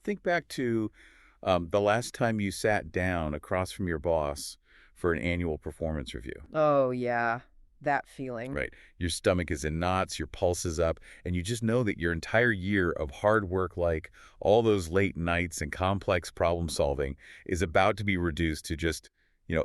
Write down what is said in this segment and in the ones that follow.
Think back to the last time you sat down across from your boss for an annual performance review. Oh, yeah, that feeling. Right. Your stomach is in knots, your pulse is up, and you just know that your entire year of hard work, like all those late nights and complex problem solving, is about to be reduced to just,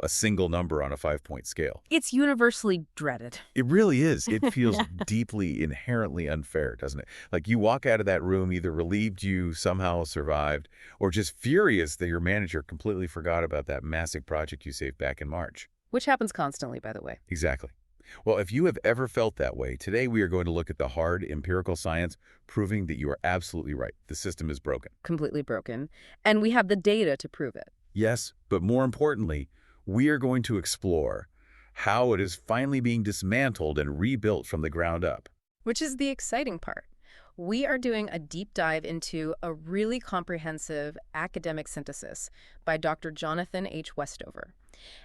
a single number on a 5-point scale. It's universally dreaded. It really is. It feels deeply, inherently unfair, doesn't it? Like you walk out of that room either relieved you somehow survived, or just furious that your manager completely forgot about that massive project you saved back in March. Which happens constantly, by the way. Exactly. Well, if you have ever felt that way, today we are going to look at the hard empirical science proving that you are absolutely right. The system is broken. Completely broken. And we have the data to prove it. Yes, but more importantly, we are going to explore how it is finally being dismantled and rebuilt from the ground up. Which is the exciting part. We are doing a deep dive into a really comprehensive academic synthesis by Dr. Jonathan H. Westover.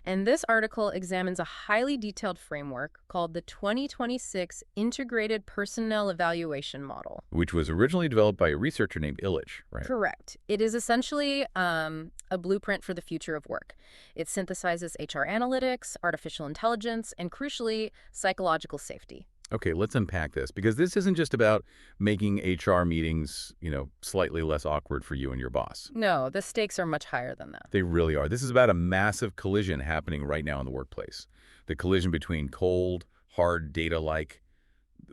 And this article examines a highly detailed framework called the 2026 Integrated Personnel Evaluation Model. Which was originally developed by a researcher named Illich, right? Correct. It is essentially a blueprint for the future of work. It synthesizes HR analytics, artificial intelligence, and crucially, psychological safety. Okay, let's unpack this, because this isn't just about making HR meetings, slightly less awkward for you and your boss. No, the stakes are much higher than that. They really are. This is about a massive collision happening right now in the workplace. The collision between cold, hard data like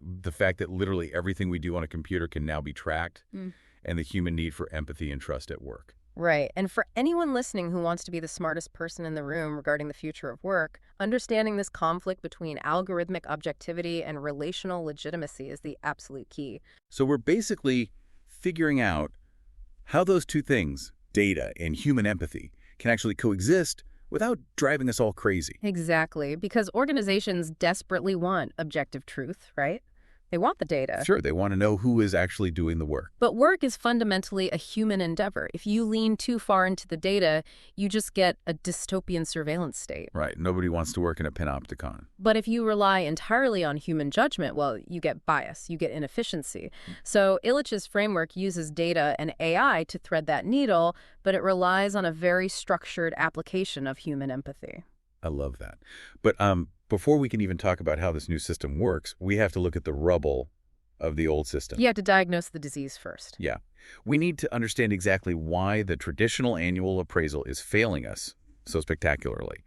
the fact that literally everything we do on a computer can now be tracked, and the human need for empathy and trust at work. Right. And for anyone listening who wants to be the smartest person in the room regarding the future of work, understanding this conflict between algorithmic objectivity and relational legitimacy is the absolute key. So we're basically figuring out how those two things, data and human empathy, can actually coexist without driving us all crazy. Exactly. Because organizations desperately want objective truth, right? They want the data. Sure, they want to know who is actually doing the work. But work is fundamentally a human endeavor. If you lean too far into the data, you just get a dystopian surveillance state. Right, nobody wants to work in a panopticon. But if you rely entirely on human judgment, well, you get bias, you get inefficiency. So Illich's framework uses data and AI to thread that needle, but it relies on a very structured application of human empathy. I love that. But before we can even talk about how this new system works, we have to look at the rubble of the old system. You have to diagnose the disease first. Yeah. We need to understand exactly why the traditional annual appraisal is failing us so spectacularly.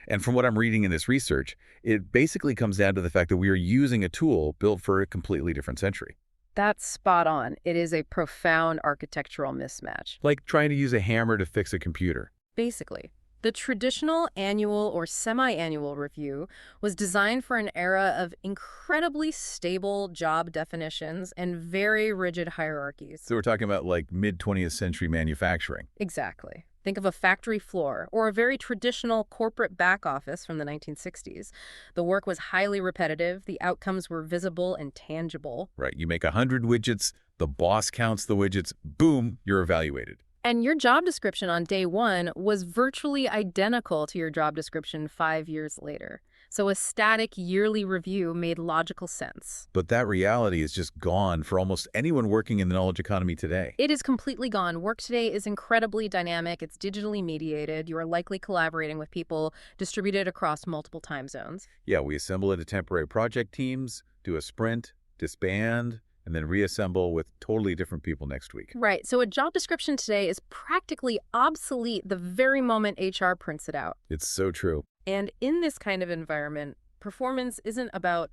And from what I'm reading in this research, it basically comes down to the fact that we are using a tool built for a completely different century. That's spot on. It is a profound architectural mismatch. Like trying to use a hammer to fix a computer. Basically. The traditional annual or semi-annual review was designed for an era of incredibly stable job definitions and very rigid hierarchies. So we're talking about like mid-20th century manufacturing. Exactly. Think of a factory floor or a very traditional corporate back office from the 1960s. The work was highly repetitive. The outcomes were visible and tangible. Right. You make 100 widgets, the boss counts the widgets, boom, you're evaluated. And your job description on day one was virtually identical to your job description 5 years later. So a static yearly review made logical sense. But that reality is just gone for almost anyone working in the knowledge economy today. It is completely gone. Work today is incredibly dynamic. It's digitally mediated. You are likely collaborating with people distributed across multiple time zones. Yeah, we assemble into temporary project teams, do a sprint, disband, and then reassemble with totally different people next week. Right. So a job description today is practically obsolete the very moment HR prints it out. It's so true. And in this kind of environment, performance isn't about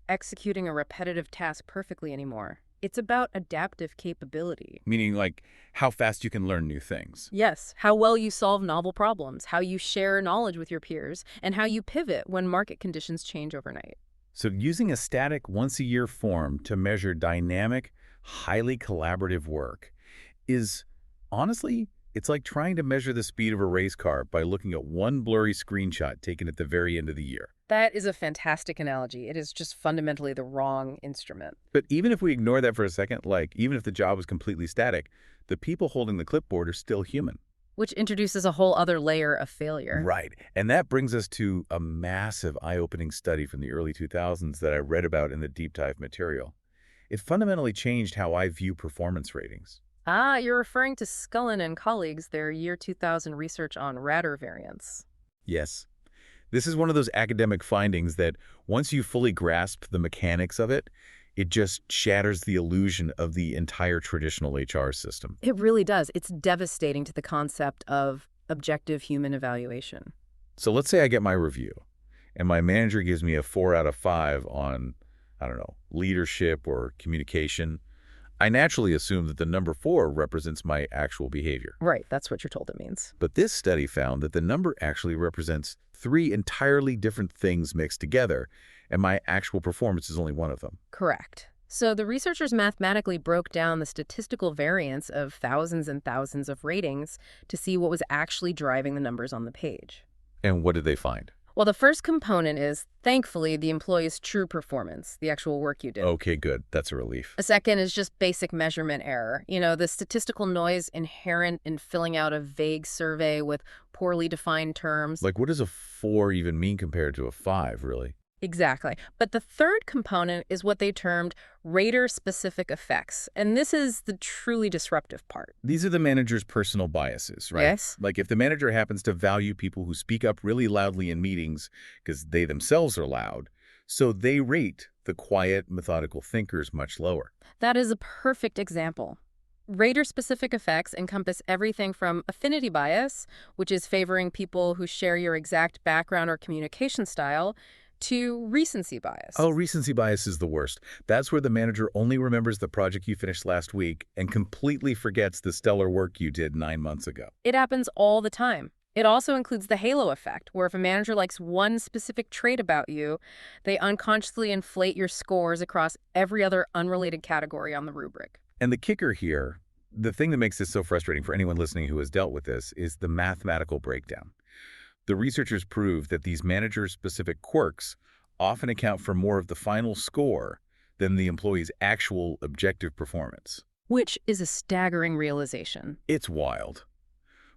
executing a repetitive task perfectly anymore. It's about adaptive capability. Meaning like how fast you can learn new things. Yes, how well you solve novel problems, how you share knowledge with your peers, and how you pivot when market conditions change overnight. So using a static once-a-year form to measure dynamic, highly collaborative work is, honestly, it's like trying to measure the speed of a race car by looking at one blurry screenshot taken at the very end of the year. That is a fantastic analogy. It is just fundamentally the wrong instrument. But even if we ignore that for a second, like even if the job was completely static, the people holding the clipboard are still human. Which introduces a whole other layer of failure. Right. And that brings us to a massive eye-opening study from the early 2000s that I read about in the deep dive material. It fundamentally changed how I view performance ratings. Ah, you're referring to Scullin and colleagues, their year 2000 research on ratter variants. Yes. This is one of those academic findings that once you fully grasp the mechanics of it, it just shatters the illusion of the entire traditional HR system. It really does. It's devastating to the concept of objective human evaluation. So let's say I get my review, and my manager gives me a 4 out of 5 on, I don't know, leadership or communication. I naturally assume that the number 4 represents my actual behavior. Right, that's what you're told it means. But this study found that the number actually represents 3 entirely different things mixed together, and my actual performance is only one of them. Correct. So the researchers mathematically broke down the statistical variance of thousands and thousands of ratings to see what was actually driving the numbers on the page. And what did they find? Well, the first component is, thankfully, the employee's true performance, the actual work you did. Okay, good. That's a relief. A second is just basic measurement error. The statistical noise inherent in filling out a vague survey with poorly defined terms. Like, what does a 4 even mean compared to a 5, really? Exactly. But the third component is what they termed rater-specific effects. And this is the truly disruptive part. These are the manager's personal biases, right? Yes. Like if the manager happens to value people who speak up really loudly in meetings because they themselves are loud, so they rate the quiet, methodical thinkers much lower. That is a perfect example. Rater-specific effects encompass everything from affinity bias, which is favoring people who share your exact background or communication style, to recency bias. Oh, recency bias is the worst. That's where the manager only remembers the project you finished last week and completely forgets the stellar work you did 9 months ago. It happens all the time. It also includes the halo effect, where if a manager likes one specific trait about you, they unconsciously inflate your scores across every other unrelated category on the rubric. And the kicker here, the thing that makes this so frustrating for anyone listening who has dealt with this, is the mathematical breakdown. The researchers proved that these manager-specific quirks often account for more of the final score than the employee's actual objective performance. Which is a staggering realization. It's wild.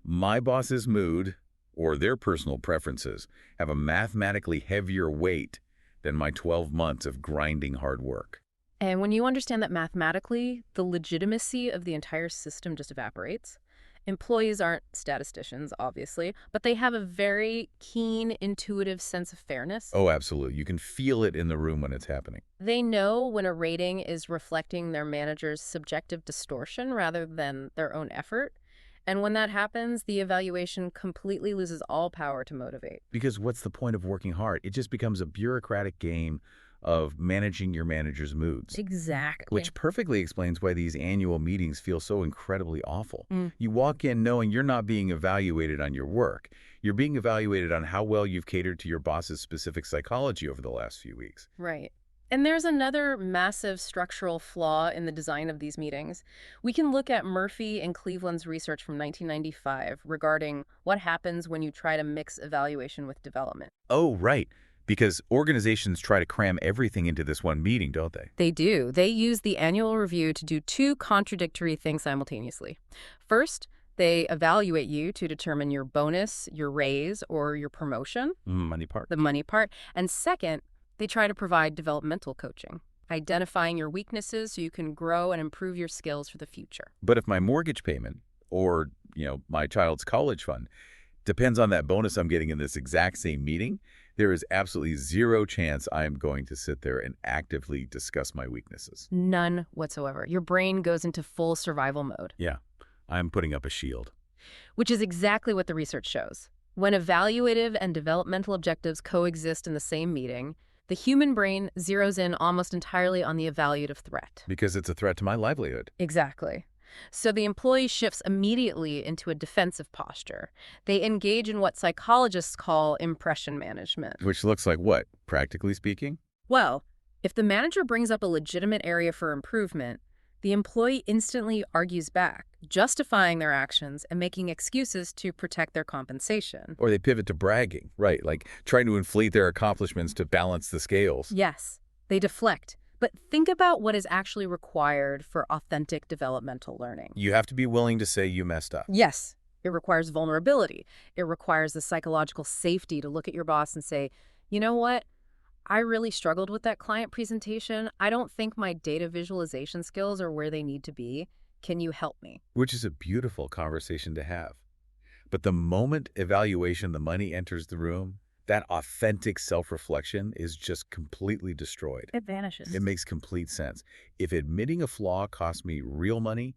My boss's mood, or their personal preferences, have a mathematically heavier weight than my 12 months of grinding hard work. And when you understand that mathematically, the legitimacy of the entire system just evaporates. Employees aren't statisticians, obviously, but they have a very keen, intuitive sense of fairness. Oh, absolutely. You can feel it in the room when it's happening. They know when a rating is reflecting their manager's subjective distortion rather than their own effort. And when that happens, the evaluation completely loses all power to motivate. Because what's the point of working hard? It just becomes a bureaucratic game of managing your manager's moods. Exactly. Which perfectly explains why these annual meetings feel so incredibly awful. Mm. You walk in knowing you're not being evaluated on your work. You're being evaluated on how well you've catered to your boss's specific psychology over the last few weeks. Right. And there's another massive structural flaw in the design of these meetings. We can look at Murphy and Cleveland's research from 1995 regarding what happens when you try to mix evaluation with development. Oh, right. Because organizations try to cram everything into this one meeting, don't they? They do. They use the annual review to do two contradictory things simultaneously. First, they evaluate you to determine your bonus, your raise, or your promotion. Money part. The money part. And second, they try to provide developmental coaching, identifying your weaknesses so you can grow and improve your skills for the future. But if my mortgage payment or, my child's college fund depends on that bonus I'm getting in this exact same meeting, there is absolutely zero chance I am going to sit there and actively discuss my weaknesses. None whatsoever. Your brain goes into full survival mode. Yeah, I'm putting up a shield. Which is exactly what the research shows. When evaluative and developmental objectives coexist in the same meeting, the human brain zeroes in almost entirely on the evaluative threat. Because it's a threat to my livelihood. Exactly. So the employee shifts immediately into a defensive posture. They engage in what psychologists call impression management. Which looks like what, practically speaking? Well, if the manager brings up a legitimate area for improvement, the employee instantly argues back, justifying their actions and making excuses to protect their compensation. Or they pivot to bragging, right? Like trying to inflate their accomplishments to balance the scales. Yes, they deflect. But think about what is actually required for authentic developmental learning. You have to be willing to say you messed up. Yes, it requires vulnerability. It requires the psychological safety to look at your boss and say, you know what? I really struggled with that client presentation. I don't think my data visualization skills are where they need to be. Can you help me? Which is a beautiful conversation to have. But the moment evaluation, the money enters the room, that authentic self-reflection is just completely destroyed. It vanishes. It makes complete sense. If admitting a flaw costs me real money,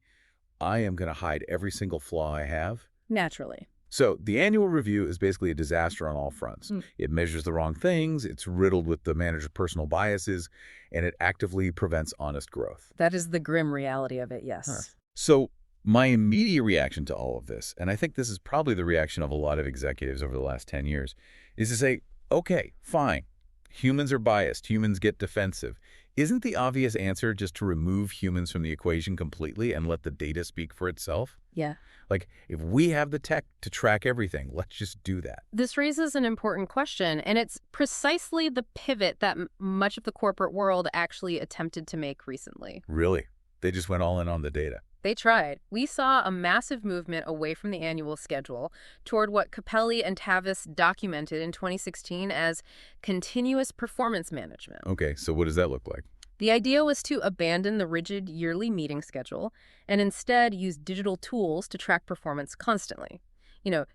I am going to hide every single flaw I have. Naturally. So the annual review is basically a disaster on all fronts. It measures the wrong things, it's riddled with the manager's personal biases, and it actively prevents honest growth. That is the grim reality of it, yes. Huh. So my immediate reaction to all of this, and I think this is probably the reaction of a lot of executives over the last 10 years, is to say, okay, fine. Humans are biased. Humans get defensive. Isn't the obvious answer just to remove humans from the equation completely and let the data speak for itself? Yeah. Like, if we have the tech to track everything, let's just do that. This raises an important question, and it's precisely the pivot that much of the corporate world actually attempted to make recently. Really? They just went all in on the data. They tried. We saw a massive movement away from the annual schedule toward what Capelli and Tavis documented in 2016 as continuous performance management. Okay, so what does that look like? The idea was to abandon the rigid yearly meeting schedule and instead use digital tools to track performance constantly.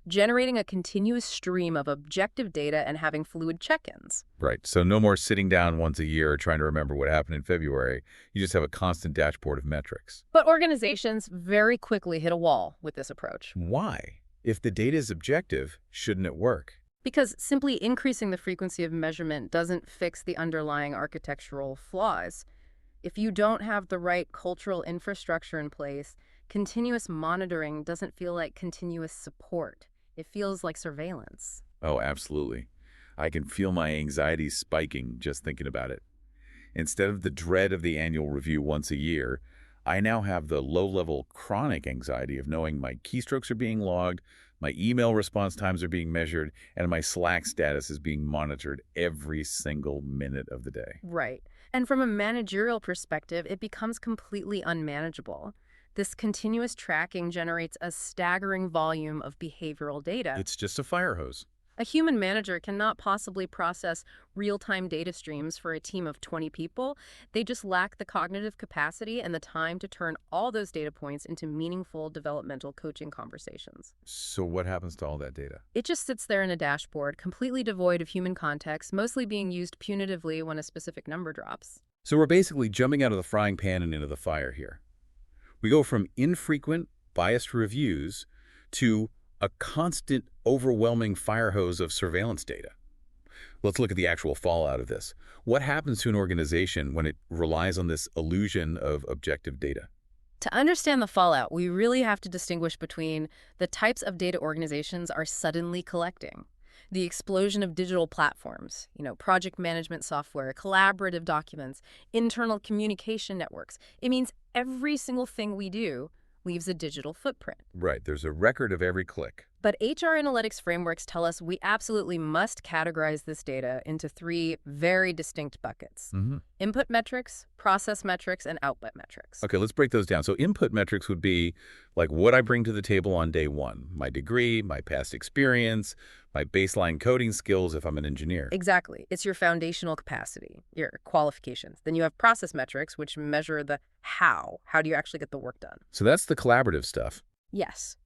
Generating a continuous stream of objective data and having fluid check-ins. Right, so no more sitting down once a year trying to remember what happened in February. You just have a constant dashboard of metrics. But organizations very quickly hit a wall with this approach. Why? If the data is objective, shouldn't it work? Because simply increasing the frequency of measurement doesn't fix the underlying architectural flaws. If you don't have the right cultural infrastructure in place, continuous monitoring doesn't feel like continuous support. It feels like surveillance. Oh, absolutely. I can feel my anxiety spiking just thinking about it. Instead of the dread of the annual review once a year, I now have the low-level chronic anxiety of knowing my keystrokes are being logged, my email response times are being measured, and my Slack status is being monitored every single minute of the day. Right. And from a managerial perspective, it becomes completely unmanageable. This continuous tracking generates a staggering volume of behavioral data. It's just a fire hose. A human manager cannot possibly process real-time data streams for a team of 20 people. They just lack the cognitive capacity and the time to turn all those data points into meaningful developmental coaching conversations. So what happens to all that data? It just sits there in a dashboard, completely devoid of human context, mostly being used punitively when a specific number drops. So we're basically jumping out of the frying pan and into the fire here. We go from infrequent, biased reviews to a constant, overwhelming fire hose of surveillance data. Let's look at the actual fallout of this. What happens to an organization when it relies on this illusion of objective data? To understand the fallout, we really have to distinguish between the types of data organizations are suddenly collecting. The explosion of digital platforms, project management software, collaborative documents, internal communication networks. It means every single thing we do leaves a digital footprint. Right, there's a record of every click. But HR analytics frameworks tell us we absolutely must categorize this data into three very distinct buckets. Input metrics, process metrics, and output metrics. Okay, let's break those down. So input metrics would be like what I bring to the table on day one, my degree, my past experience, my baseline coding skills if I'm an engineer. Exactly. It's your foundational capacity, your qualifications. Then you have process metrics, which measure the how. How do you actually get the work done? So that's the collaborative stuff. Yes.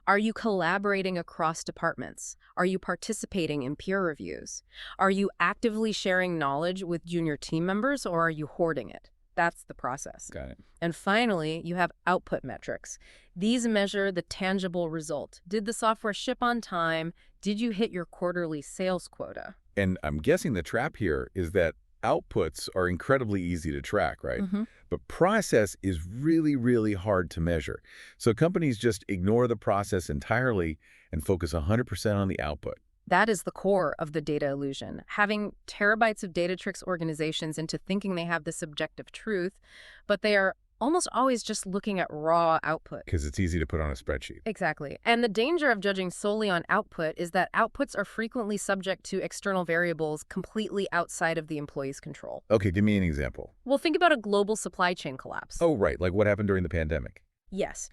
Are you collaborating across departments? Are you participating in peer reviews? Are you actively sharing knowledge with junior team members, or are you hoarding it? That's the process. Got it. And finally, you have output metrics. These measure the tangible result. Did the software ship on time? Did you hit your quarterly sales quota? And I'm guessing the trap here is that outputs are incredibly easy to track, right? But process is really, really hard to measure. So companies just ignore the process entirely and focus 100% on the output. That is the core of the data illusion. Having terabytes of data tricks organizations into thinking they have this objective truth, but they are almost always just looking at raw output. Because it's easy to put on a spreadsheet. Exactly. And the danger of judging solely on output is that outputs are frequently subject to external variables completely outside of the employee's control. Okay, give me an example. Well, think about a global supply chain collapse. Oh, right. Like what happened during the pandemic. Yes.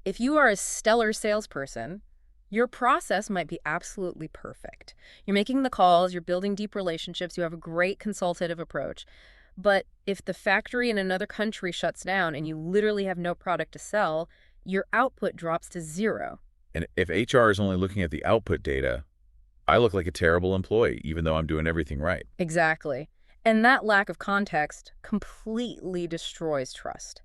If you are a stellar salesperson, your process might be absolutely perfect. You're making the calls, you're building deep relationships, you have a great consultative approach. But if the factory in another country shuts down and you literally have no product to sell, your output drops to zero. And if HR is only looking at the output data, I look like a terrible employee, even though I'm doing everything right. Exactly. And that lack of context completely destroys trust.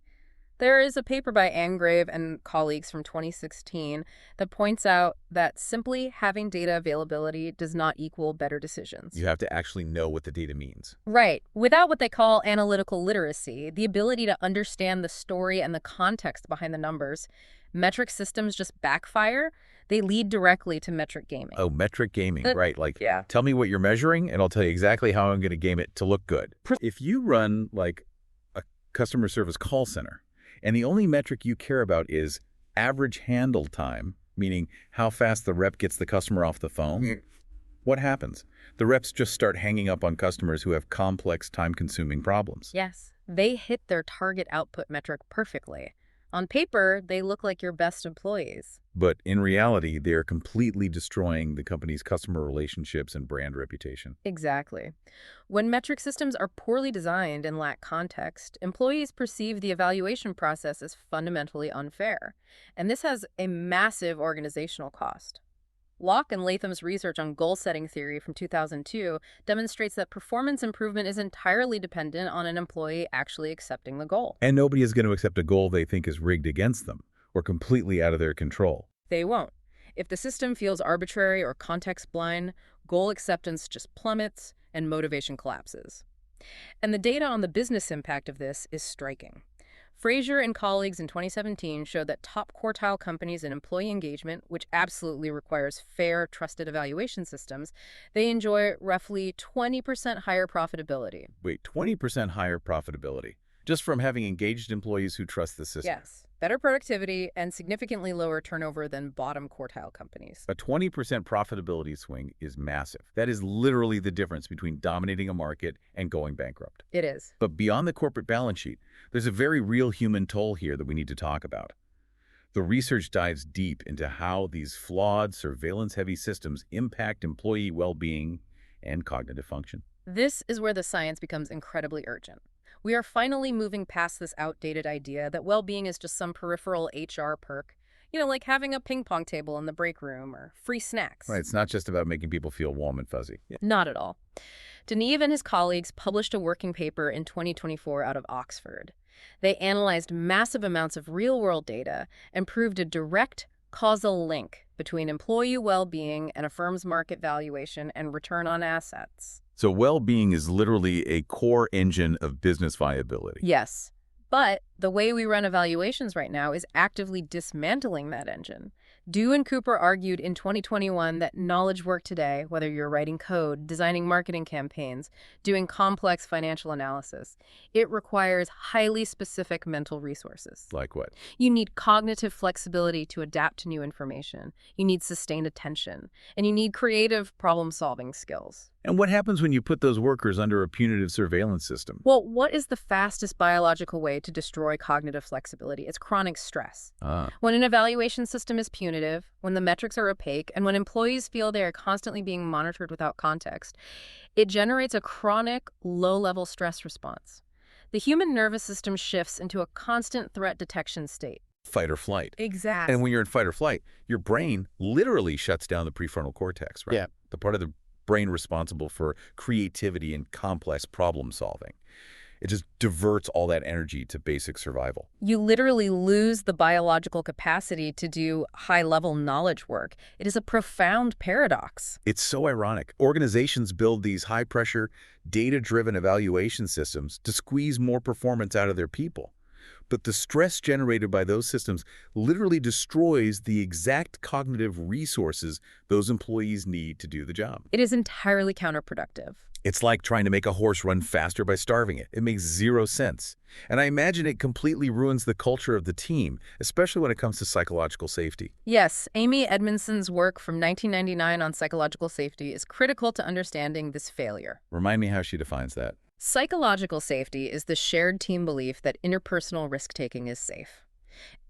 There is a paper by Angrave and colleagues from 2016 that points out that simply having data availability does not equal better decisions. You have to actually know what the data means. Right. Without what they call analytical literacy, the ability to understand the story and the context behind the numbers, metric systems just backfire. They lead directly to metric gaming. Oh, metric gaming, right. Yeah. Tell me what you're measuring, and I'll tell you exactly how I'm going to game it to look good. If you run, like, a customer service call center, and the only metric you care about is average handle time, meaning how fast the rep gets the customer off the phone, what happens? The reps just start hanging up on customers who have complex, time-consuming problems. Yes. They hit their target output metric perfectly. On paper, they look like your best employees. But in reality, they are completely destroying the company's customer relationships and brand reputation. Exactly. When metric systems are poorly designed and lack context, employees perceive the evaluation process as fundamentally unfair. And this has a massive organizational cost. Locke and Latham's research on goal-setting theory from 2002 demonstrates that performance improvement is entirely dependent on an employee actually accepting the goal. And nobody is going to accept a goal they think is rigged against them or completely out of their control. They won't. If the system feels arbitrary or context-blind, goal acceptance just plummets and motivation collapses. And the data on the business impact of this is striking. Fraser and colleagues in 2017 showed that top quartile companies in employee engagement, which absolutely requires fair, trusted evaluation systems, they enjoy roughly 20% higher profitability. Wait, 20% higher profitability just from having engaged employees who trust the system. Yes, better productivity and significantly lower turnover than bottom quartile companies. A 20% profitability swing is massive. That is literally the difference between dominating a market and going bankrupt. It is. But beyond the corporate balance sheet, there's a very real human toll here that we need to talk about. The research dives deep into how these flawed, surveillance-heavy systems impact employee well-being and cognitive function. This is where the science becomes incredibly urgent. We are finally moving past this outdated idea that well-being is just some peripheral HR perk, like having a ping pong table in the break room or free snacks. Right, it's not just about making people feel warm and fuzzy. Not at all. Deneve and his colleagues published a working paper in 2024 out of Oxford. They analyzed massive amounts of real-world data and proved a direct causal link between employee well-being and a firm's market valuation and return on assets. So well-being is literally a core engine of business viability. Yes, but the way we run evaluations right now is actively dismantling that engine. Dew and Cooper argued in 2021 that knowledge work today, whether you're writing code, designing marketing campaigns, doing complex financial analysis, it requires highly specific mental resources. Like what? You need cognitive flexibility to adapt to new information. You need sustained attention. And you need creative problem-solving skills. And what happens when you put those workers under a punitive surveillance system? Well, what is the fastest biological way to destroy cognitive flexibility? It's chronic stress. When an evaluation system is punitive, when the metrics are opaque, and when employees feel they are constantly being monitored without context, it generates a chronic, low-level stress response. The human nervous system shifts into a constant threat detection state. Fight or flight. Exactly. And when you're in fight or flight, your brain literally shuts down the prefrontal cortex, right? Yeah. The part of the brain responsible for creativity and complex problem solving. It just diverts all that energy to basic survival. You literally lose the biological capacity to do high-level knowledge work. It is a profound paradox. It's so ironic. Organizations build these high-pressure, data-driven evaluation systems to squeeze more performance out of their people. But the stress generated by those systems literally destroys the exact cognitive resources those employees need to do the job. It is entirely counterproductive. It's like trying to make a horse run faster by starving it. It makes zero sense. And I imagine it completely ruins the culture of the team, especially when it comes to psychological safety. Yes, Amy Edmondson's work from 1999 on psychological safety is critical to understanding this failure. Remind me how she defines that. Psychological safety is the shared team belief that interpersonal risk-taking is safe.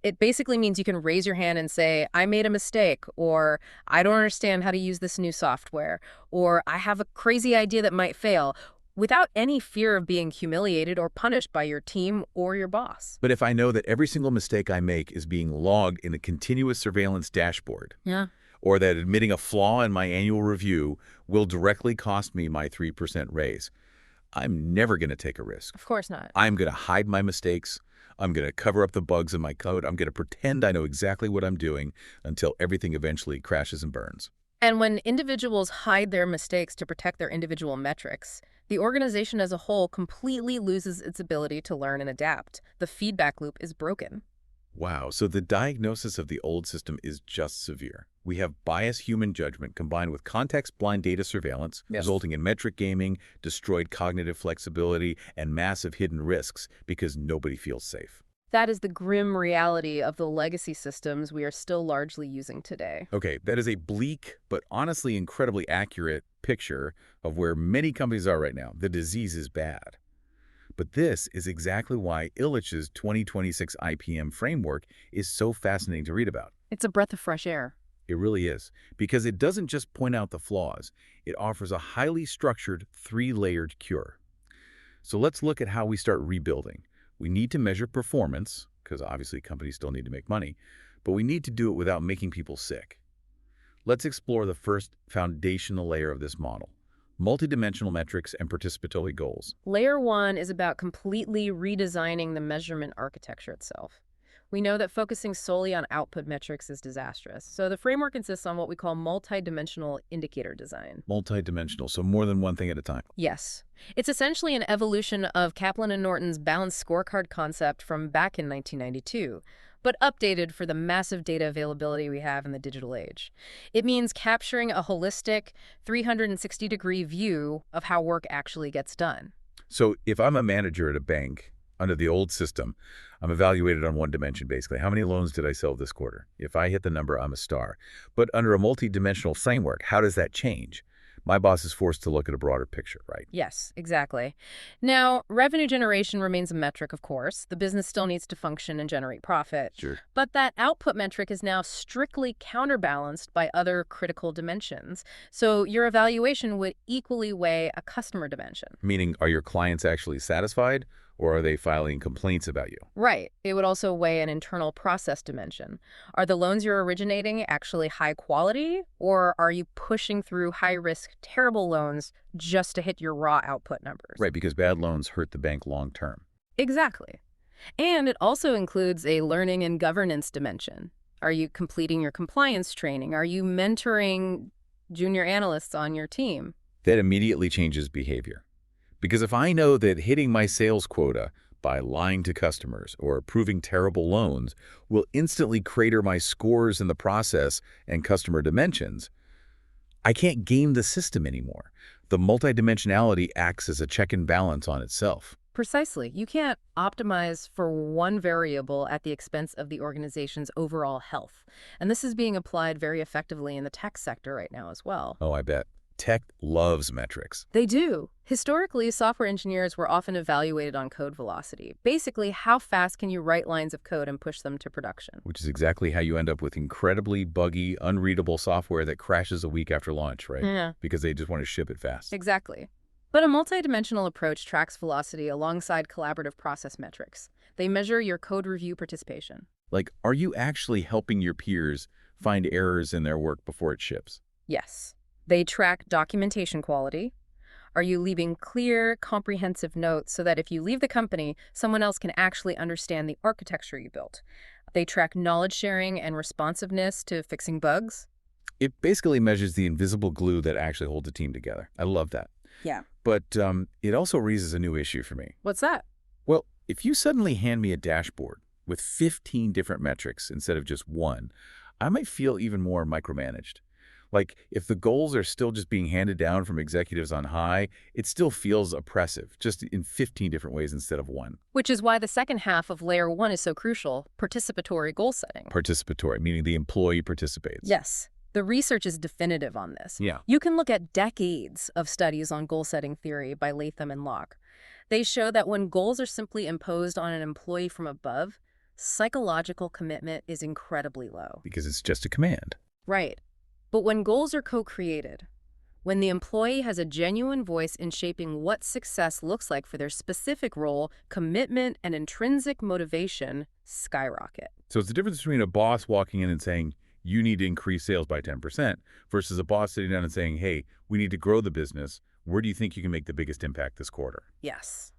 It basically means you can raise your hand and say, I made a mistake, or I don't understand how to use this new software, or I have a crazy idea that might fail, without any fear of being humiliated or punished by your team or your boss. But if I know that every single mistake I make is being logged in a continuous surveillance dashboard, Yeah. or that admitting a flaw in my annual review will directly cost me my 3% raise, I'm never going to take a risk. Of course not. I'm going to hide my mistakes. I'm going to cover up the bugs in my code. I'm going to pretend I know exactly what I'm doing until everything eventually crashes and burns. And when individuals hide their mistakes to protect their individual metrics, the organization as a whole completely loses its ability to learn and adapt. The feedback loop is broken. Wow, so the diagnosis of the old system is just severe. We have biased human judgment combined with context-blind data surveillance, Yes. resulting in metric gaming, destroyed cognitive flexibility, and massive hidden risks because nobody feels safe. That is the grim reality of the legacy systems we are still largely using today. Okay, that is a bleak but honestly incredibly accurate picture of where many companies are right now. The disease is bad. But this is exactly why Illich's 2026 IPM framework is so fascinating to read about. It's a breath of fresh air. It really is, because it doesn't just point out the flaws, it offers a highly structured, three-layered cure. So let's look at how we start rebuilding. We need to measure performance, because obviously companies still need to make money, but we need to do it without making people sick. Let's explore the first foundational layer of this model: multidimensional metrics and participatory goals. Layer 1 is about completely redesigning the measurement architecture itself. We know that focusing solely on output metrics is disastrous, so the framework insists on what we call multidimensional indicator design. Multidimensional, so more than one thing at a time. Yes. It's essentially an evolution of Kaplan and Norton's balanced scorecard concept from back in 1992, but updated for the massive data availability we have in the digital age. It means capturing a holistic, 360-degree view of how work actually gets done. So if I'm a manager at a bank, under the old system, I'm evaluated on one dimension, basically. How many loans did I sell this quarter? If I hit the number, I'm a star. But under a multi-dimensional framework, how does that change? My boss is forced to look at a broader picture, right? Yes, exactly. Now, revenue generation remains a metric, of course. The business still needs to function and generate profit. Sure. But that output metric is now strictly counterbalanced by other critical dimensions. So your evaluation would equally weigh a customer dimension. Meaning, are your clients actually satisfied, or are they filing complaints about you? Right. It would also weigh an internal process dimension. Are the loans you're originating actually high quality, or are you pushing through high-risk, terrible loans just to hit your raw output numbers? Right, because bad loans hurt the bank long term. Exactly. And it also includes a learning and governance dimension. Are you completing your compliance training? Are you mentoring junior analysts on your team? That immediately changes behavior. Because if I know that hitting my sales quota by lying to customers or approving terrible loans will instantly crater my scores in the process and customer dimensions, I can't game the system anymore. The multidimensionality acts as a check and balance on itself. Precisely. You can't optimize for one variable at the expense of the organization's overall health. And this is being applied very effectively in the tech sector right now as well. Oh, I bet. Tech loves metrics. They do. Historically, software engineers were often evaluated on code velocity. Basically, how fast can you write lines of code and push them to production? Which is exactly how you end up with incredibly buggy, unreadable software that crashes a week after launch, right? Yeah. Because they just want to ship it fast. Exactly. But a multidimensional approach tracks velocity alongside collaborative process metrics. They measure your code review participation. Like, are you actually helping your peers find errors in their work before it ships? Yes. They track documentation quality. Are you leaving clear, comprehensive notes so that if you leave the company, someone else can actually understand the architecture you built? They track knowledge sharing and responsiveness to fixing bugs. It basically measures the invisible glue that actually holds a team together. I love that. Yeah. But it also raises a new issue for me. What's that? Well, if you suddenly hand me a dashboard with 15 different metrics instead of just one, I might feel even more micromanaged. Like, if the goals are still just being handed down from executives on high, it still feels oppressive, just in 15 different ways instead of one. Which is why the second half of Layer 1 is so crucial, participatory goal setting. Participatory, meaning the employee participates. Yes. The research is definitive on this. Yeah. You can look at decades of studies on goal-setting theory by Latham and Locke. They show that when goals are simply imposed on an employee from above, psychological commitment is incredibly low. Because it's just a command. Right. But when goals are co-created, When the employee has a genuine voice in shaping what success looks like for their specific role, commitment and intrinsic motivation skyrocket. So it's the difference between a boss walking in and saying, you need to increase sales by 10% versus a boss sitting down and saying, hey, we need to grow the business. Where do you think you can make the biggest impact this quarter? Yes.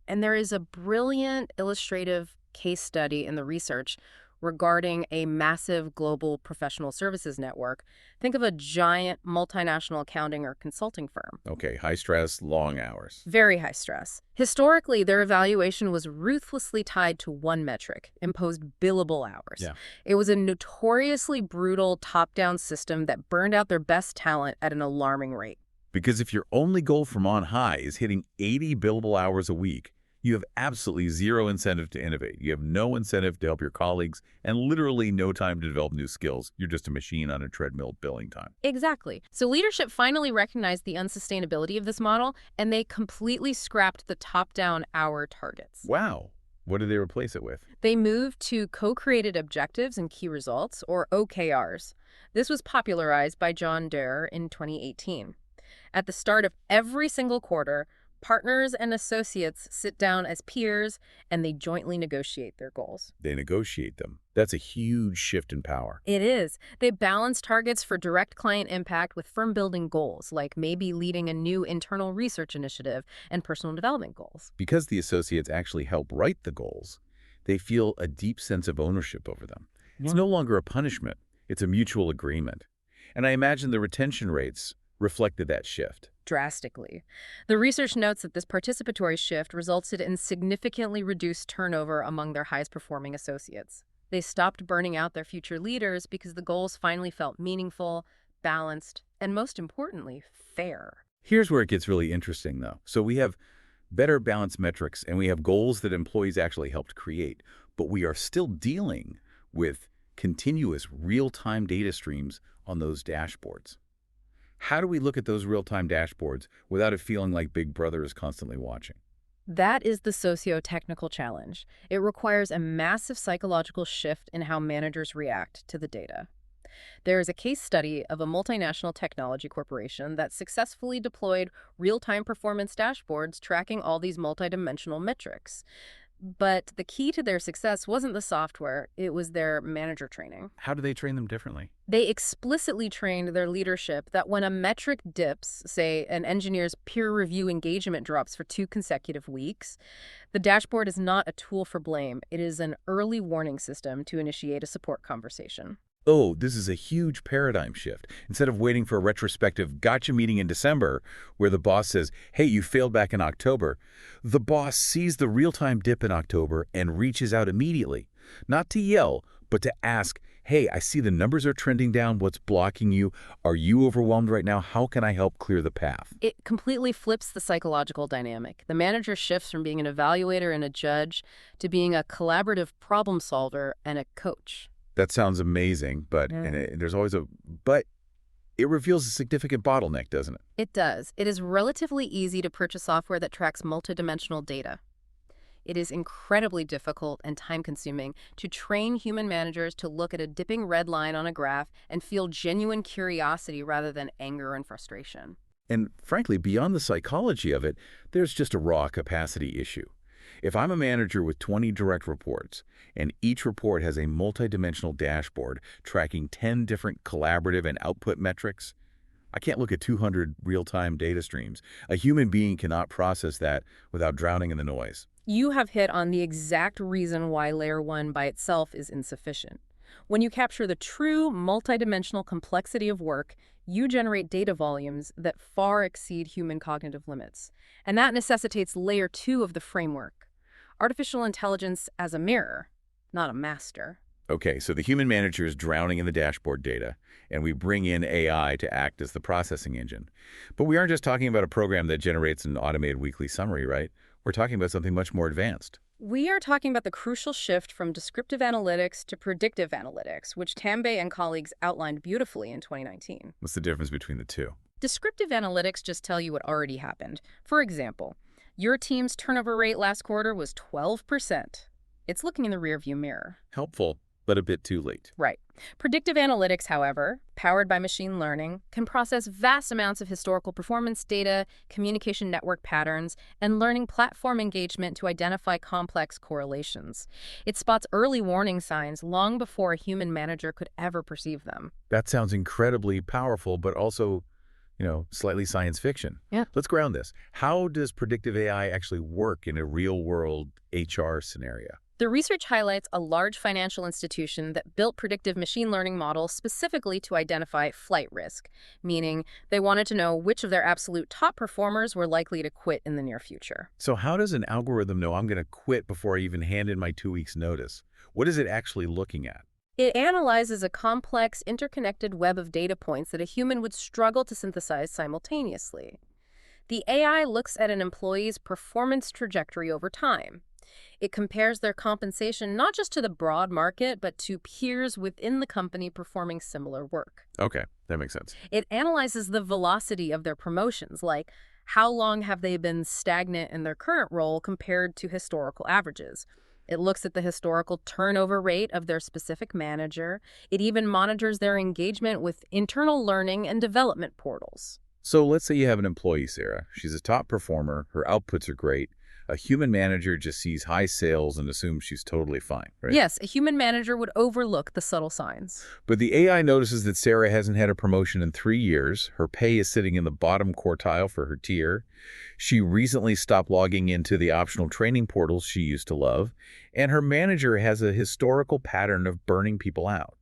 And there is a brilliant illustrative case study in the research regarding a massive global professional services network. Think of a giant multinational accounting or consulting firm. Okay, high stress, long hours. Very high stress. Historically, their evaluation was ruthlessly tied to one metric, imposed billable hours. Yeah. It was a notoriously brutal top-down system that burned out their best talent at an alarming rate. Because if your only goal from on high is hitting 80 billable hours a week, you have absolutely zero incentive to innovate. You have no incentive to help your colleagues and literally no time to develop new skills. You're just a machine on a treadmill billing time. Exactly. So leadership finally recognized the unsustainability of this model, and they completely scrapped the top-down hour targets. Wow. What did they replace it with? They moved to co-created objectives and key results, or OKRs. This was popularized by John Doerr in 2018. At the start of every single quarter, partners and associates sit down as peers, and they jointly negotiate their goals. They negotiate them. That's a huge shift in power. It is. They balance targets for direct client impact with firm-building goals, like maybe leading a new internal research initiative and personal development goals. Because the associates actually help write the goals, they feel a deep sense of ownership over them. It's no longer a punishment. It's a mutual agreement. And I imagine the retention rates reflected that shift. Drastically. The research notes that this participatory shift resulted in significantly reduced turnover among their highest-performing associates. They stopped burning out their future leaders because the goals finally felt meaningful, balanced, and most importantly, fair. Here's where it gets really interesting, though. So we have better balanced metrics, and we have goals that employees actually helped create, but we are still dealing with continuous real-time data streams on those dashboards. How do we look at those real-time dashboards without it feeling like Big Brother is constantly watching? That is the socio-technical challenge. It requires a massive psychological shift in how managers react to the data. There is a case study of a multinational technology corporation that successfully deployed real-time performance dashboards tracking all these multidimensional metrics. But the key to their success wasn't the software, it was their manager training. How do they train them differently? They explicitly trained their leadership that when a metric dips, say an engineer's peer review engagement drops for 2 consecutive weeks, the dashboard is not a tool for blame. It is an early warning system to initiate a support conversation. Oh, this is a huge paradigm shift. Instead of waiting for a retrospective gotcha meeting in December where the boss says, hey, you failed back in October, the boss sees the real-time dip in October and reaches out immediately. Not to yell, but to ask, hey, I see the numbers are trending down. What's blocking you? Are you overwhelmed right now? How can I help clear the path? It completely flips the psychological dynamic. The manager shifts from being an evaluator and a judge to being a collaborative problem solver and a coach. That sounds amazing, but there's always but it reveals a significant bottleneck, doesn't it? It does. It is relatively easy to purchase software that tracks multidimensional data. It is incredibly difficult and time-consuming to train human managers to look at a dipping red line on a graph and feel genuine curiosity rather than anger and frustration. And frankly, beyond the psychology of it, there's just a raw capacity issue. If I'm a manager with 20 direct reports, and each report has a multidimensional dashboard tracking 10 different collaborative and output metrics, I can't look at 200 real-time data streams. A human being cannot process that without drowning in the noise. You have hit on the exact reason why Layer 1 by itself is insufficient. When you capture the true multidimensional complexity of work, you generate data volumes that far exceed human cognitive limits. And that necessitates Layer 2 of the framework. Artificial intelligence as a mirror, not a master. Okay, so the human manager is drowning in the dashboard data, and we bring in AI to act as the processing engine. But we aren't just talking about a program that generates an automated weekly summary, right? We're talking about something much more advanced. We are talking about the crucial shift from descriptive analytics to predictive analytics, which Tambay and colleagues outlined beautifully in 2019. What's the difference between the two? Descriptive analytics just tell you what already happened. For example, your team's turnover rate last quarter was 12%. It's looking in the rearview mirror. Helpful, but a bit too late. Right. Predictive analytics, however, powered by machine learning, can process vast amounts of historical performance data, communication network patterns, and learning platform engagement to identify complex correlations. It spots early warning signs long before a human manager could ever perceive them. That sounds incredibly powerful, but also, slightly science fiction. Yeah. Let's ground this. How does predictive AI actually work in a real-world HR scenario? The research highlights a large financial institution that built predictive machine learning models specifically to identify flight risk, meaning they wanted to know which of their absolute top performers were likely to quit in the near future. So how does an algorithm know I'm going to quit before I even hand in my 2 weeks notice? What is it actually looking at? It analyzes a complex, interconnected web of data points that a human would struggle to synthesize simultaneously. The AI looks at an employee's performance trajectory over time. It compares their compensation not just to the broad market, but to peers within the company performing similar work. Okay, that makes sense. It analyzes the velocity of their promotions, like how long have they been stagnant in their current role compared to historical averages. It looks at the historical turnover rate of their specific manager. It even monitors their engagement with internal learning and development portals. So let's say you have an employee, Sarah. She's a top performer. Her outputs are great. A human manager just sees high sales and assumes she's totally fine, right? Yes, a human manager would overlook the subtle signs. But the AI notices that Sarah hasn't had a promotion in 3 years. Her pay is sitting in the bottom quartile for her tier. She recently stopped logging into the optional training portals she used to love. And her manager has a historical pattern of burning people out.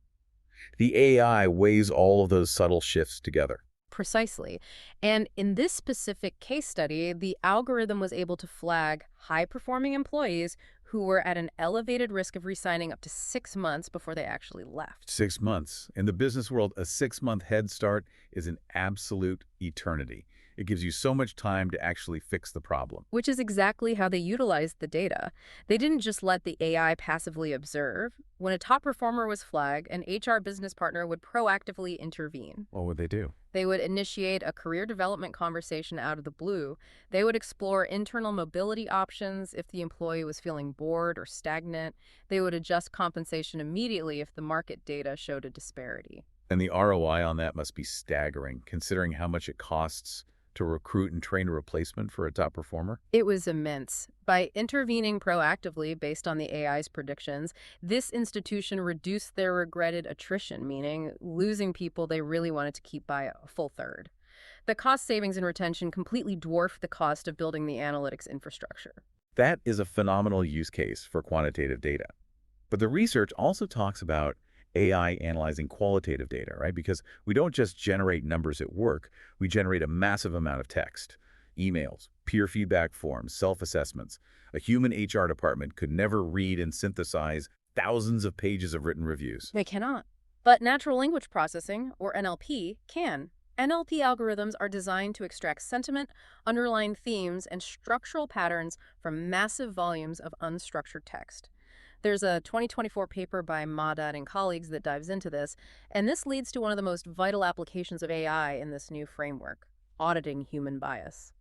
The AI weighs all of those subtle shifts together. Precisely. And in this specific case study, the algorithm was able to flag high-performing employees who were at an elevated risk of resigning up to 6 months before they actually left. 6 months. In the business world, a 6-month head start is an absolute eternity. It gives you so much time to actually fix the problem. Which is exactly how they utilized the data. They didn't just let the AI passively observe. When a top performer was flagged, an HR business partner would proactively intervene. What would they do? They would initiate a career development conversation out of the blue. They would explore internal mobility options if the employee was feeling bored or stagnant. They would adjust compensation immediately if the market data showed a disparity. And the ROI on that must be staggering, considering how much it costs to recruit and train a replacement for a top performer? It was immense. By intervening proactively based on the AI's predictions, this institution reduced their regretted attrition, meaning losing people they really wanted to keep by a full third. The cost savings and retention completely dwarfed the cost of building the analytics infrastructure. That is a phenomenal use case for quantitative data. But the research also talks about AI analyzing qualitative data, right? Because we don't just generate numbers at work, we generate a massive amount of text, emails, peer feedback forms, self-assessments. A human HR department could never read and synthesize thousands of pages of written reviews. They cannot. But natural language processing, or NLP, can. NLP algorithms are designed to extract sentiment, underlying themes, and structural patterns from massive volumes of unstructured text. There's a 2024 paper by Madad and colleagues that dives into this, and this leads to one of the most vital applications of AI in this new framework, auditing human bias.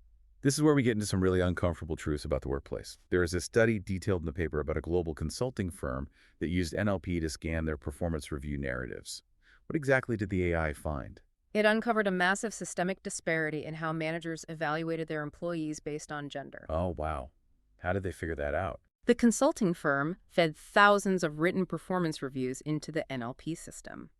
This is where we get into some really uncomfortable truths about the workplace. There is a study detailed in the paper about a global consulting firm that used NLP to scan their performance review narratives. What exactly did the AI find? It uncovered a massive systemic disparity in how managers evaluated their employees based on gender. Oh, wow. How did they figure that out? The consulting firm fed thousands of written performance reviews into the NLP system.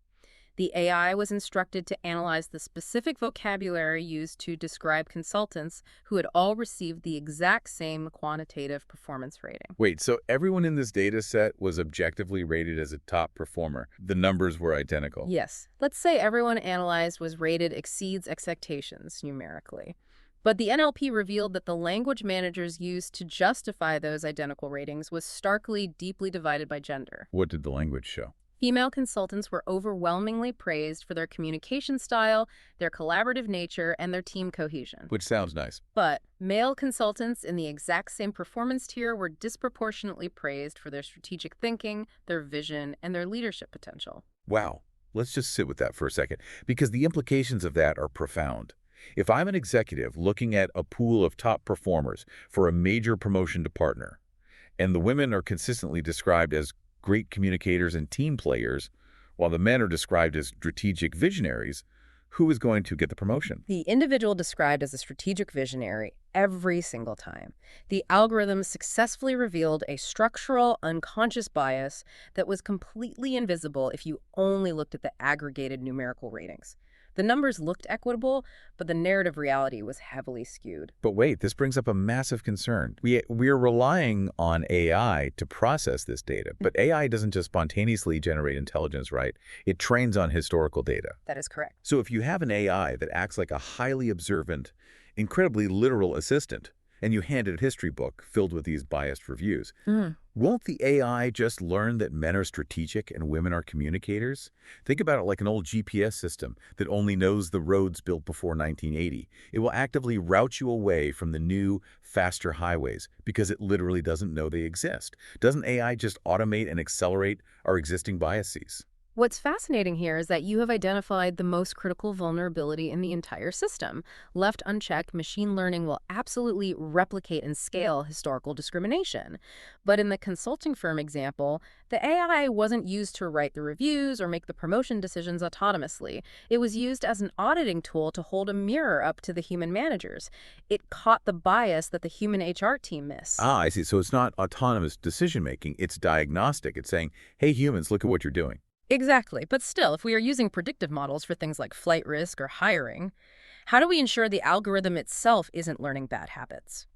The AI was instructed to analyze the specific vocabulary used to describe consultants who had all received the exact same quantitative performance rating. Wait, so everyone in this data set was objectively rated as a top performer. The numbers were identical. Yes. Let's say everyone analyzed was rated exceeds expectations numerically. But the NLP revealed that the language managers used to justify those identical ratings was starkly, deeply divided by gender. What did the language show? Female consultants were overwhelmingly praised for their communication style, their collaborative nature, and their team cohesion. Which sounds nice. But male consultants in the exact same performance tier were disproportionately praised for their strategic thinking, their vision, and their leadership potential. Wow. Let's just sit with that for a second, because the implications of that are profound. If I'm an executive looking at a pool of top performers for a major promotion to partner, and the women are consistently described as great communicators and team players, while the men are described as strategic visionaries, who is going to get the promotion? The individual described as a strategic visionary every single time. The algorithm successfully revealed a structural, unconscious bias that was completely invisible if you only looked at the aggregated numerical ratings. The numbers looked equitable, but the narrative reality was heavily skewed. But wait, this brings up a massive concern. We're relying on AI to process this data, but AI doesn't just spontaneously generate intelligence, right? It trains on historical data. That is correct. So if you have an AI that acts like a highly observant, incredibly literal assistant, and you hand it a history book filled with these biased reviews, won't the AI just learn that men are strategic and women are communicators? Think about it like an old GPS system that only knows the roads built before 1980. It will actively route you away from the new, faster highways because it literally doesn't know they exist. Doesn't AI just automate and accelerate our existing biases? What's fascinating here is that you have identified the most critical vulnerability in the entire system. Left unchecked, machine learning will absolutely replicate and scale historical discrimination. But in the consulting firm example, the AI wasn't used to write the reviews or make the promotion decisions autonomously. It was used as an auditing tool to hold a mirror up to the human managers. It caught the bias that the human HR team missed. Ah, I see. So it's not autonomous decision-making. It's diagnostic. It's saying, hey, humans, look at what you're doing. Exactly. But still, if we are using predictive models for things like flight risk or hiring, how do we ensure the algorithm itself isn't learning bad habits?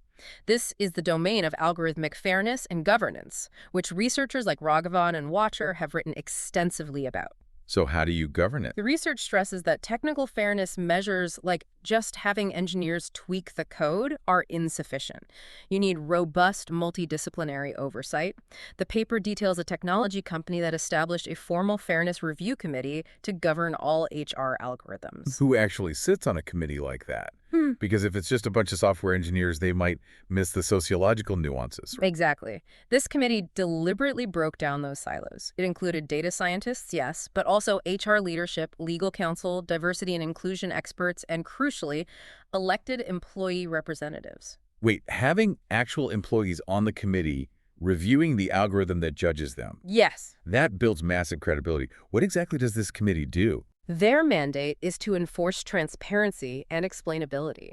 This is the domain of algorithmic fairness and governance, which researchers like Raghavan and Watcher have written extensively about. So how do you govern it? The research stresses that technical fairness measures like just having engineers tweak the code are insufficient. You need robust multidisciplinary oversight. The paper details a technology company that established a formal fairness review committee to govern all HR algorithms. Who actually sits on a committee like that? Because if it's just a bunch of software engineers, they might miss the sociological nuances. Exactly. This committee deliberately broke down those silos. It included data scientists, yes, but also HR leadership, legal counsel, diversity and inclusion experts, and crucially, elected employee representatives. Wait, having actual employees on the committee reviewing the algorithm that judges them, Yes. that builds massive credibility. What exactly does this committee do? Their mandate is to enforce transparency and explainability.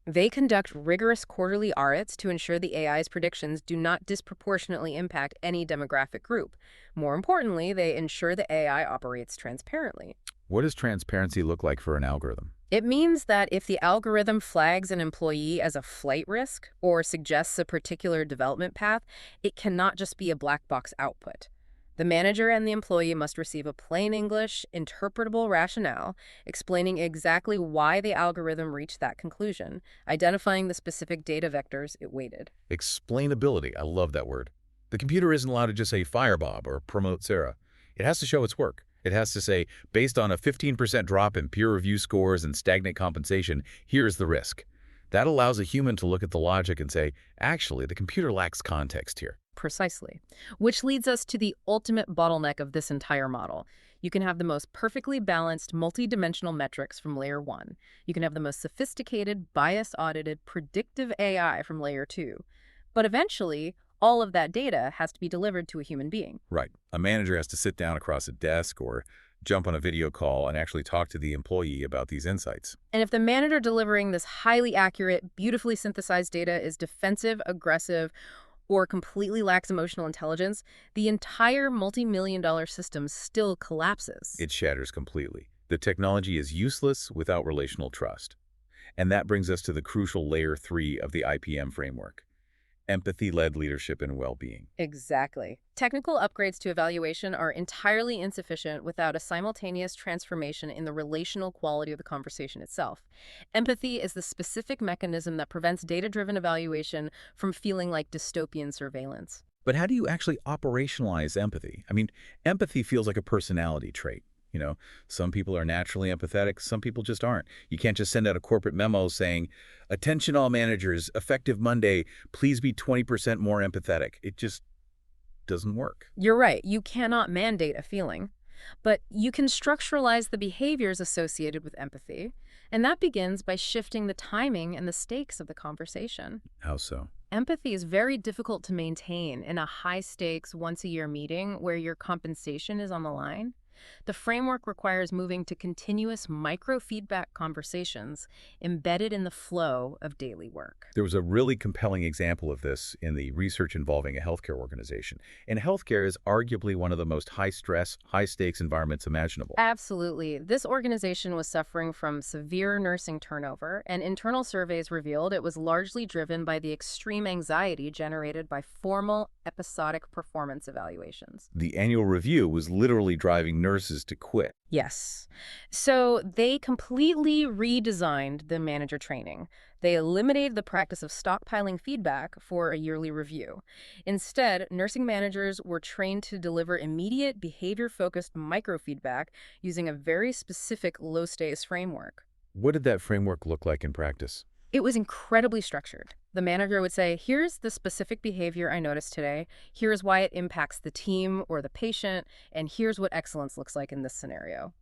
They conduct rigorous quarterly audits to ensure the AI's predictions do not disproportionately impact any demographic group. More importantly, they ensure the AI operates transparently. What does transparency look like for an algorithm? It means that if the algorithm flags an employee as a flight risk or suggests a particular development path, it cannot just be a black box output. The manager and the employee must receive a plain English, interpretable rationale explaining exactly why the algorithm reached that conclusion, identifying the specific data vectors it weighted. Explainability. I love that word. The computer isn't allowed to just say fire Bob or promote Sarah. It has to show its work. It has to say, based on a 15% drop in peer review scores and stagnant compensation, here's the risk. That allows a human to look at the logic and say, actually, the computer lacks context here. Precisely. Which leads us to the ultimate bottleneck of this entire model. You can have the most perfectly balanced, multidimensional metrics from layer 1. You can have the most sophisticated, bias-audited, predictive AI from layer 2. But eventually, all of that data has to be delivered to a human being. Right. A manager has to sit down across a desk or jump on a video call and actually talk to the employee about these insights. And if the manager delivering this highly accurate, beautifully synthesized data is defensive, aggressive, or completely lacks emotional intelligence, the entire multi-million-dollar system still collapses. It shatters completely. The technology is useless without relational trust. And that brings us to the crucial layer 3 of the IPM framework: empathy-led leadership and well-being. Exactly. Technical upgrades to evaluation are entirely insufficient without a simultaneous transformation in the relational quality of the conversation itself. Empathy is the specific mechanism that prevents data-driven evaluation from feeling like dystopian surveillance. But how do you actually operationalize empathy? I mean, empathy feels like a personality trait. Some people are naturally empathetic, some people just aren't. You can't just send out a corporate memo saying, attention all managers, effective Monday, please be 20% more empathetic. It just doesn't work. You're right. You cannot mandate a feeling, but you can structuralize the behaviors associated with empathy, and that begins by shifting the timing and the stakes of the conversation. How so? empathy is very difficult to maintain in a high-stakes, once-a-year meeting where your compensation is on the line. The framework requires moving to continuous microfeedback conversations embedded in the flow of daily work. There was a really compelling example of this in the research involving a healthcare organization. And healthcare is arguably one of the most high-stress, high-stakes environments imaginable. Absolutely. This organization was suffering from severe nursing turnover, and internal surveys revealed it was largely driven by the extreme anxiety generated by formal, episodic performance evaluations. The annual review was literally driving nurses to quit. Yes. So they completely redesigned the manager training. They eliminated the practice of stockpiling feedback for a yearly review. Instead, nursing managers were trained to deliver immediate behavior-focused microfeedback using a very specific low-stakes framework. What did that framework look like in practice? It was incredibly structured. The manager would say, here's the specific behavior I noticed today, here's why it impacts the team or the patient, and here's what excellence looks like in this scenario.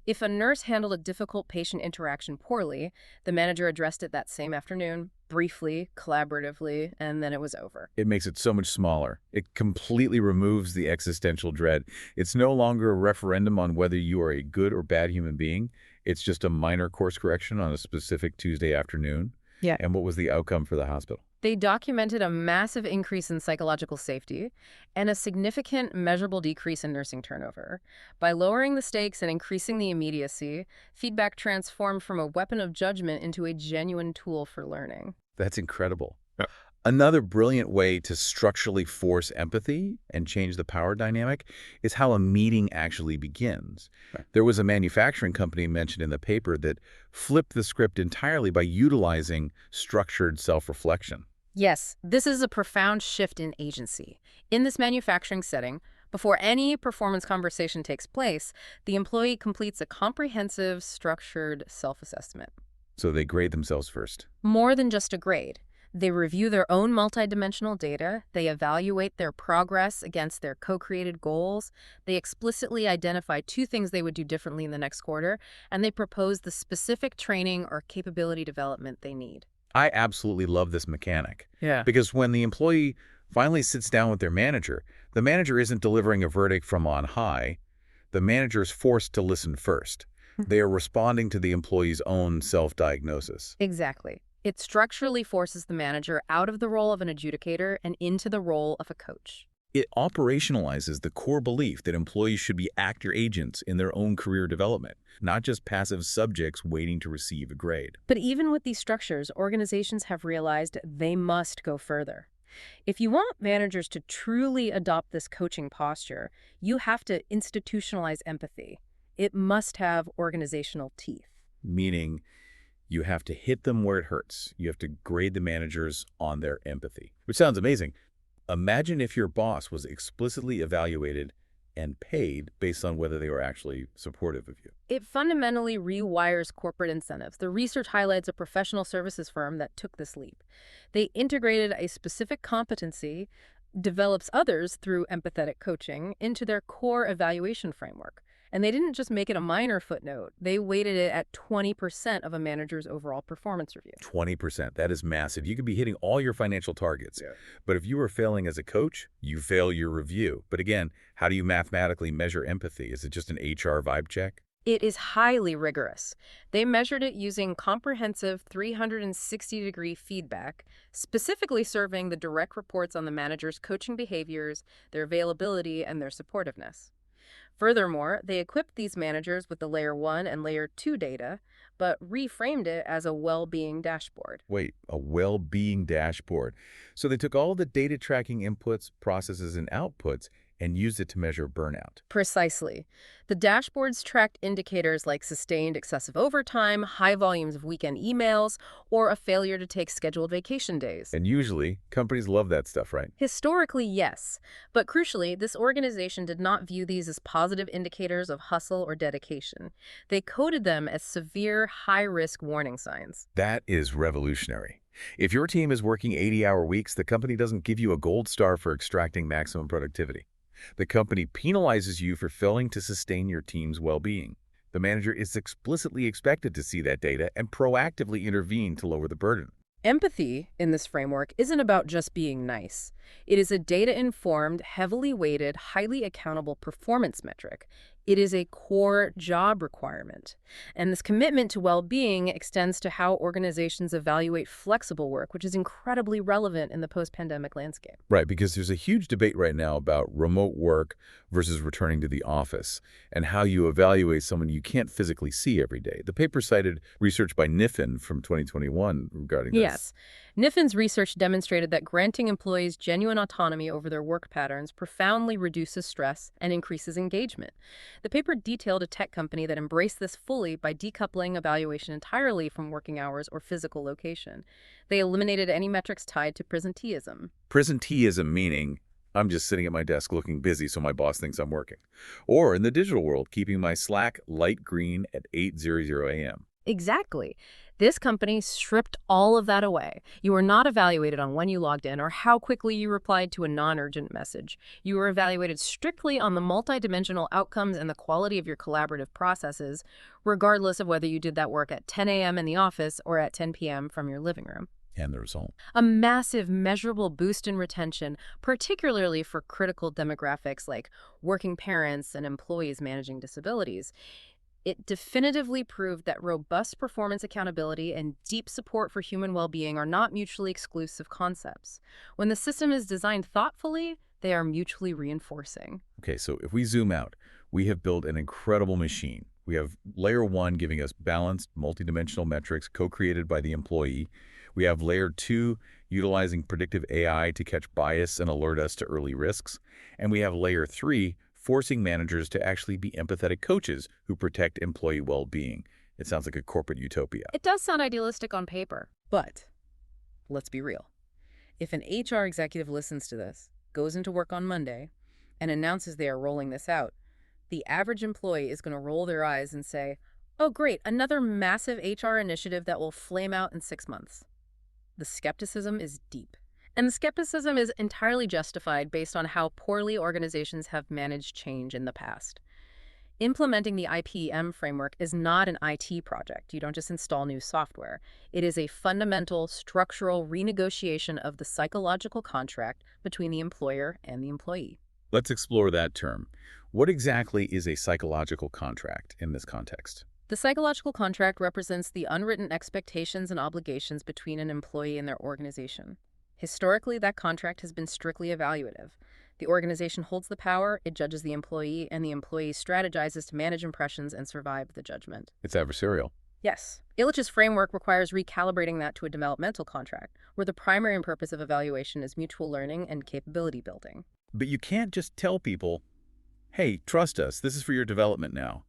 If a nurse handled a difficult patient interaction poorly, the manager addressed it that same afternoon, briefly, collaboratively, and then it was over. It makes it so much smaller. It completely removes the existential dread. It's no longer a referendum on whether you are a good or bad human being. It's just a minor course correction on a specific Tuesday afternoon. Yeah. And what was the outcome for the hospital? They documented a massive increase in psychological safety and a significant measurable decrease in nursing turnover. By lowering the stakes and increasing the immediacy, feedback transformed from a weapon of judgment into a genuine tool for learning. That's incredible. Yeah. Another brilliant way to structurally force empathy and change the power dynamic is how a meeting actually begins. Right. There was a manufacturing company mentioned in the paper that flipped the script entirely by utilizing structured self-reflection. Yes, this is a profound shift in agency. In this manufacturing setting, before any performance conversation takes place, the employee completes a comprehensive, structured self-assessment. So they grade themselves first. More than just a grade. They review their own multidimensional data, they evaluate their progress against their co-created goals, they explicitly identify 2 things they would do differently in the next quarter, and they propose the specific training or capability development they need. I absolutely love this mechanic. Yeah. Because when the employee finally sits down with their manager, the manager isn't delivering a verdict from on high. The manager is forced to listen first. They are responding to the employee's own self-diagnosis. Exactly. It structurally forces the manager out of the role of an adjudicator and into the role of a coach. It operationalizes the core belief that employees should be actor agents in their own career development, not just passive subjects waiting to receive a grade. But even with these structures, organizations have realized they must go further. If you want managers to truly adopt this coaching posture, you have to institutionalize empathy. It must have organizational teeth. Meaning, you have to hit them where it hurts. You have to grade the managers on their empathy, which sounds amazing. Imagine if your boss was explicitly evaluated and paid based on whether they were actually supportive of you. It fundamentally rewires corporate incentives. The research highlights a professional services firm that took this leap. They integrated a specific competency, develops others through empathetic coaching, into their core evaluation framework. And they didn't just make it a minor footnote. They weighted it at 20% of a manager's overall performance review. 20%. That is massive. You could be hitting all your financial targets. Yeah. But if you are failing as a coach, you fail your review. But again, how do you mathematically measure empathy? Is it just an HR vibe check? It is highly rigorous. They measured it using comprehensive 360-degree feedback, specifically surveying the direct reports on the manager's coaching behaviors, their availability, and their supportiveness. Furthermore, they equipped these managers with the Layer 1 and Layer 2 data, but reframed it as a well-being dashboard. Wait, a well-being dashboard. So they took all the data tracking inputs, processes, and outputs and used it to measure burnout. Precisely. The dashboards tracked indicators like sustained excessive overtime, high volumes of weekend emails, or a failure to take scheduled vacation days. And usually, companies love that stuff, right? Historically, yes. But crucially, this organization did not view these as positive indicators of hustle or dedication. They coded them as severe, high-risk warning signs. That is revolutionary. If your team is working 80-hour weeks, the company doesn't give you a gold star for extracting maximum productivity. The company penalizes you for failing to sustain your team's well-being. The manager is explicitly expected to see that data and proactively intervene to lower the burden. Empathy in this framework isn't about just being nice. It is a data-informed, heavily weighted, highly accountable performance metric. It is a core job requirement. And this commitment to well-being extends to how organizations evaluate flexible work, which is incredibly relevant in the post-pandemic landscape. Right, because there's a huge debate right now about remote work versus returning to the office and how you evaluate someone you can't physically see every day. The paper cited research by Niffin from 2021 regarding this. Yes. Niffin's research demonstrated that granting employees genuine autonomy over their work patterns profoundly reduces stress and increases engagement. The paper detailed a tech company that embraced this fully by decoupling evaluation entirely from working hours or physical location. They eliminated any metrics tied to presenteeism. Presenteeism meaning I'm just sitting at my desk looking busy so my boss thinks I'm working. Or in the digital world, keeping my Slack light green at 8:00 a.m. Exactly. This company stripped all of that away. You were not evaluated on when you logged in or how quickly you replied to a non-urgent message. You were evaluated strictly on the multidimensional outcomes and the quality of your collaborative processes, regardless of whether you did that work at 10 a.m. in the office or at 10 p.m. from your living room. And the result. A massive, measurable boost in retention, particularly for critical demographics like working parents and employees managing disabilities. It definitively proved that robust performance accountability and deep support for human well-being are not mutually exclusive concepts. When the system is designed thoughtfully, they are mutually reinforcing. Okay, so if we zoom out, we have built an incredible machine. We have layer one giving us balanced, multidimensional metrics co-created by the employee. We have layer two utilizing predictive AI to catch bias and alert us to early risks. And we have layer three forcing managers to actually be empathetic coaches who protect employee well-being. It sounds like a corporate utopia. It does sound idealistic on paper, but let's be real. If an HR executive listens to this, goes into work on Monday, and announces they are rolling this out, the average employee is going to roll their eyes and say, oh great, another massive HR initiative that will flame out in 6 months. The skepticism is deep. And the skepticism is entirely justified based on how poorly organizations have managed change in the past. Implementing the IPM framework is not an IT project. You don't just install new software. It is a fundamental structural renegotiation of the psychological contract between the employer and the employee. Let's explore that term. What exactly is a psychological contract in this context? The psychological contract represents the unwritten expectations and obligations between an employee and their organization. Historically, that contract has been strictly evaluative. The organization holds the power, it judges the employee, and the employee strategizes to manage impressions and survive the judgment. It's adversarial. Yes. Illich's framework requires recalibrating that to a developmental contract, where the primary purpose of evaluation is mutual learning and capability building. But you can't just tell people, hey, trust us, this is for your development now,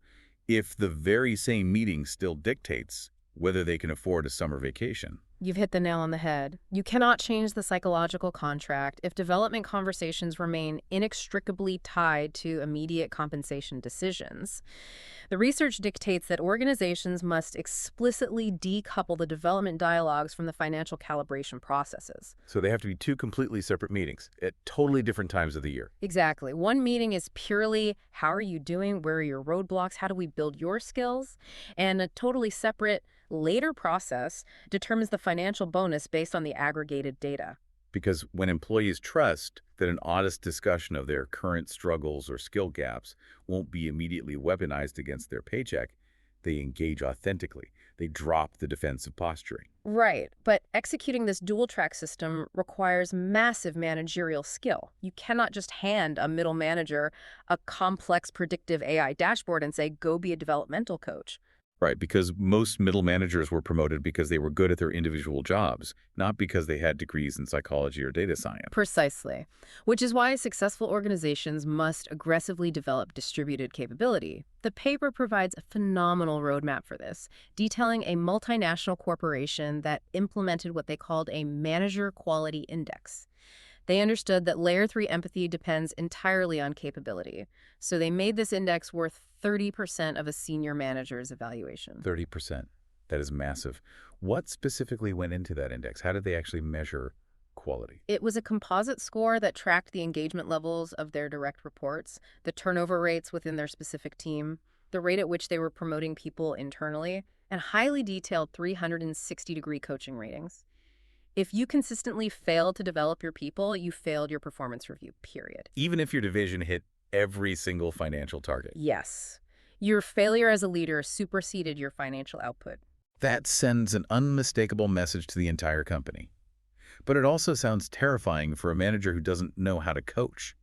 if the very same meeting still dictates whether they can afford a summer vacation. You've hit the nail on the head. You cannot change the psychological contract if development conversations remain inextricably tied to immediate compensation decisions. The research dictates that organizations must explicitly decouple the development dialogues from the financial calibration processes. So they have to be two completely separate meetings at totally different times of the year. Exactly. One meeting is purely, how are you doing? Where are your roadblocks? How do we build your skills? And a totally separate later process determines the financial bonus based on the aggregated data. Because when employees trust that an honest discussion of their current struggles or skill gaps won't be immediately weaponized against their paycheck, they engage authentically. They drop the defensive posturing. Right, but executing this dual-track system requires massive managerial skill. You cannot just hand a middle manager a complex predictive AI dashboard and say, go be a developmental coach. Right, because most middle managers were promoted because they were good at their individual jobs, not because they had degrees in psychology or data science. Precisely, which is why successful organizations must aggressively develop distributed capability. The paper provides a phenomenal roadmap for this, detailing a multinational corporation that implemented what they called a manager quality index. They understood that layer 3 empathy depends entirely on capability, so they made this index worth 30% of a senior manager's evaluation. 30%. That is massive. What specifically went into that index? How did they actually measure quality? It was a composite score that tracked the engagement levels of their direct reports, the turnover rates within their specific team, the rate at which they were promoting people internally, and highly detailed 360-degree coaching ratings. If you consistently fail to develop your people, you failed your performance review, period. Even if your division hit every single financial target. Yes. Your failure as a leader superseded your financial output. That sends an unmistakable message to the entire company. But it also sounds terrifying for a manager who doesn't know how to coach.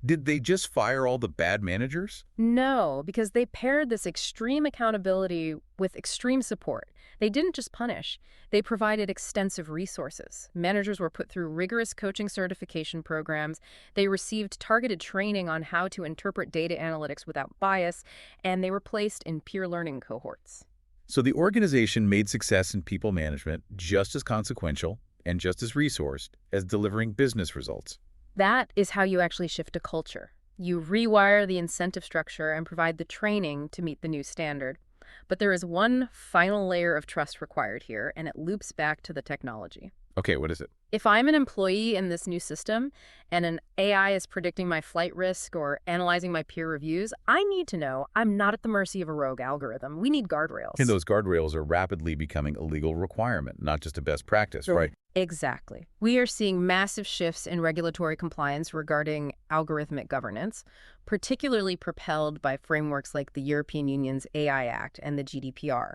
Did they just fire all the bad managers? No, because they paired this extreme accountability with extreme support. They didn't just punish. They provided extensive resources. Managers were put through rigorous coaching certification programs. They received targeted training on how to interpret data analytics without bias, and they were placed in peer learning cohorts. So the organization made success in people management just as consequential and just as resourced as delivering business results. That is how you actually shift a culture. You rewire the incentive structure and provide the training to meet the new standard. But there is one final layer of trust required here, and it loops back to the technology. Okay, what is it? If I'm an employee in this new system and an AI is predicting my flight risk or analyzing my peer reviews, I need to know I'm not at the mercy of a rogue algorithm. We need guardrails. And those guardrails are rapidly becoming a legal requirement, not just a best practice, right? Exactly. We are seeing massive shifts in regulatory compliance regarding algorithmic governance, particularly propelled by frameworks like the European Union's AI Act and the GDPR.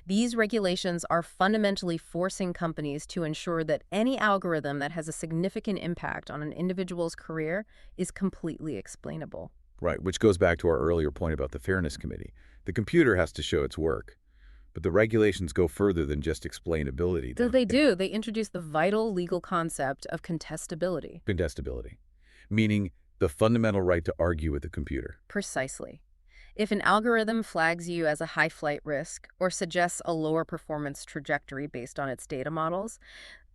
These regulations are fundamentally forcing companies to ensure that any algorithm that has a significant impact on an individual's career is completely explainable. Right, which goes back to our earlier point about the Fairness Committee. The computer has to show its work. But the regulations go further than just explainability. They do. They introduce the vital legal concept of contestability. Contestability, meaning the fundamental right to argue with the computer. Precisely. If an algorithm flags you as a high flight risk or suggests a lower performance trajectory based on its data models,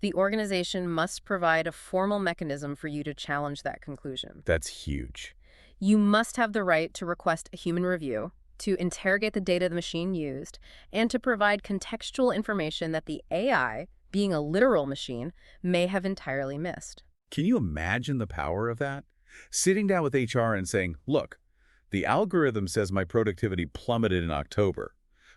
the organization must provide a formal mechanism for you to challenge that conclusion. That's huge. You must have the right to request a human review, to interrogate the data the machine used, and to provide contextual information that the AI, being a literal machine, may have entirely missed. Can you imagine the power of that? Sitting down with HR and saying, look, the algorithm says my productivity plummeted in October,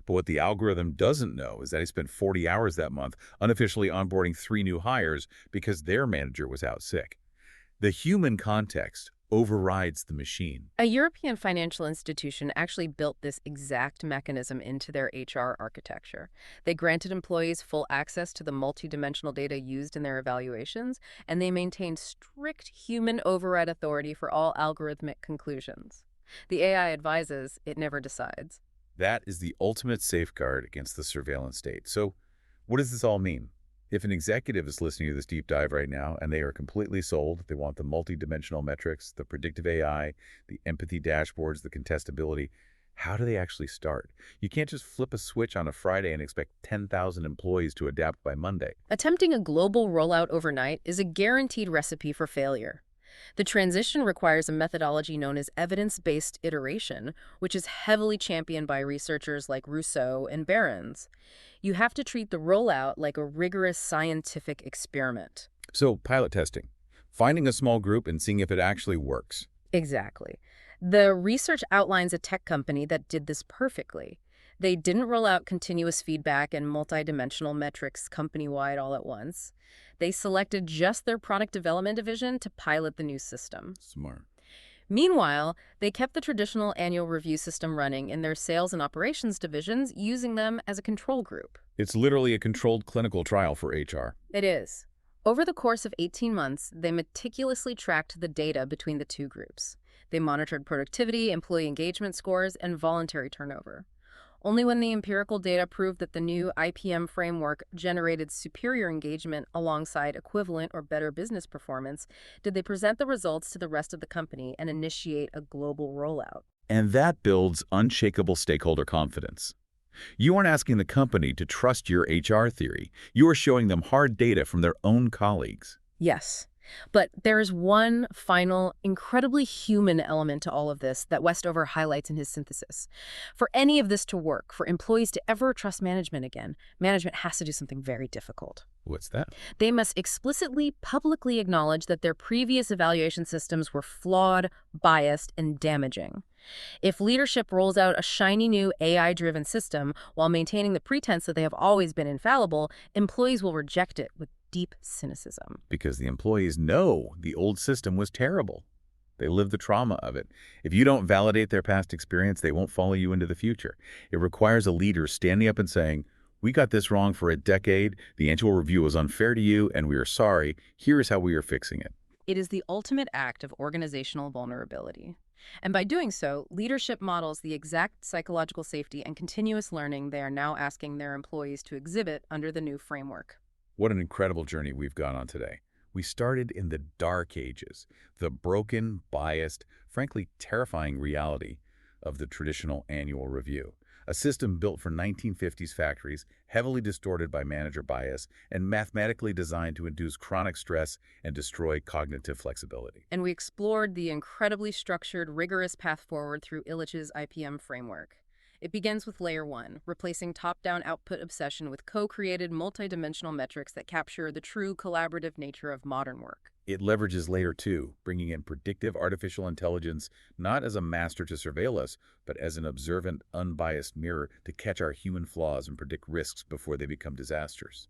but what the algorithm doesn't know is that I spent 40 hours that month unofficially onboarding 3 new hires because their manager was out sick. The human context overrides the machine. A European financial institution actually built this exact mechanism into their HR architecture. They granted employees full access to the multidimensional data used in their evaluations, and they maintained strict human override authority for all algorithmic conclusions. The AI advises, it never decides. That is the ultimate safeguard against the surveillance state. So what does this all mean? If an executive is listening to this deep dive right now and they are completely sold, they want the multidimensional metrics, the predictive AI, the empathy dashboards, the contestability, how do they actually start? You can't just flip a switch on a Friday and expect 10,000 employees to adapt by Monday. Attempting a global rollout overnight is a guaranteed recipe for failure. The transition requires a methodology known as evidence-based iteration, which is heavily championed by researchers like Rousseau and Behrens. You have to treat the rollout like a rigorous scientific experiment. So, pilot testing. Finding a small group and seeing if it actually works. Exactly. The research outlines a tech company that did this perfectly. They didn't roll out continuous feedback and multidimensional metrics company-wide all at once. They selected just their product development division to pilot the new system. Smart. Meanwhile, they kept the traditional annual review system running in their sales and operations divisions, using them as a control group. It's literally a controlled clinical trial for HR. It is. Over the course of 18 months, they meticulously tracked the data between the two groups. They monitored productivity, employee engagement scores, and voluntary turnover. Only when the empirical data proved that the new IPM framework generated superior engagement alongside equivalent or better business performance did they present the results to the rest of the company and initiate a global rollout. And that builds unshakable stakeholder confidence. You aren't asking the company to trust your HR theory. You are showing them hard data from their own colleagues. Yes. But there is one final, incredibly human element to all of this that Westover highlights in his synthesis. For any of this to work, for employees to ever trust management again, management has to do something very difficult. What's that? They must explicitly, publicly acknowledge that their previous evaluation systems were flawed, biased, and damaging. If leadership rolls out a shiny new AI-driven system while maintaining the pretense that they have always been infallible, employees will reject it with deep cynicism. Because the employees know the old system was terrible. They live the trauma of it. If you don't validate their past experience, they won't follow you into the future. It requires a leader standing up and saying, "We got this wrong for a decade. The annual review was unfair to you, and we are sorry. Here is how we are fixing it." It is the ultimate act of organizational vulnerability. And by doing so, leadership models the exact psychological safety and continuous learning they are now asking their employees to exhibit under the new framework. What an incredible journey we've gone on today. We started in the dark ages, the broken, biased, frankly terrifying reality of the traditional annual review, a system built for 1950s factories, heavily distorted by manager bias, and mathematically designed to induce chronic stress and destroy cognitive flexibility. And we explored the incredibly structured, rigorous path forward through Illich's IPM framework. It begins with Layer 1, replacing top-down output obsession with co-created multidimensional metrics that capture the true collaborative nature of modern work. It leverages Layer 2, bringing in predictive artificial intelligence not as a master to surveil us, but as an observant, unbiased mirror to catch our human flaws and predict risks before they become disasters.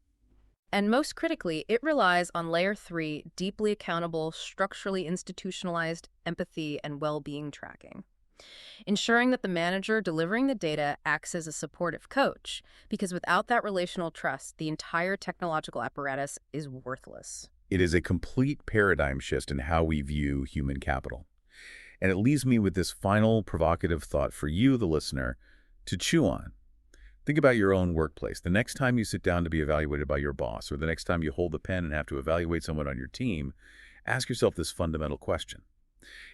And most critically, it relies on Layer 3, deeply accountable, structurally institutionalized empathy and well-being tracking, ensuring that the manager delivering the data acts as a supportive coach, because without that relational trust, the entire technological apparatus is worthless. It is a complete paradigm shift in how we view human capital. And it leaves me with this final provocative thought for you, the listener, to chew on. Think about your own workplace. The next time you sit down to be evaluated by your boss, or the next time you hold the pen and have to evaluate someone on your team, ask yourself this fundamental question.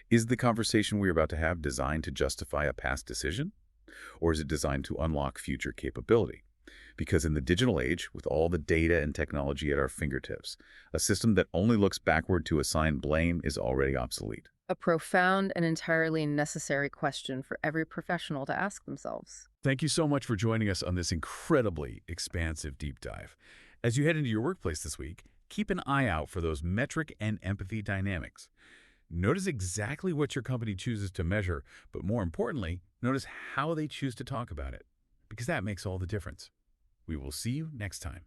Is the conversation we're about to have designed to justify a past decision? Or is it designed to unlock future capability? Because in the digital age, with all the data and technology at our fingertips, a system that only looks backward to assign blame is already obsolete. A profound and entirely necessary question for every professional to ask themselves. Thank you so much for joining us on this incredibly expansive deep dive. As you head into your workplace this week, keep an eye out for those metric and empathy dynamics. Notice exactly what your company chooses to measure, but more importantly, notice how they choose to talk about it, because that makes all the difference. We will see you next time.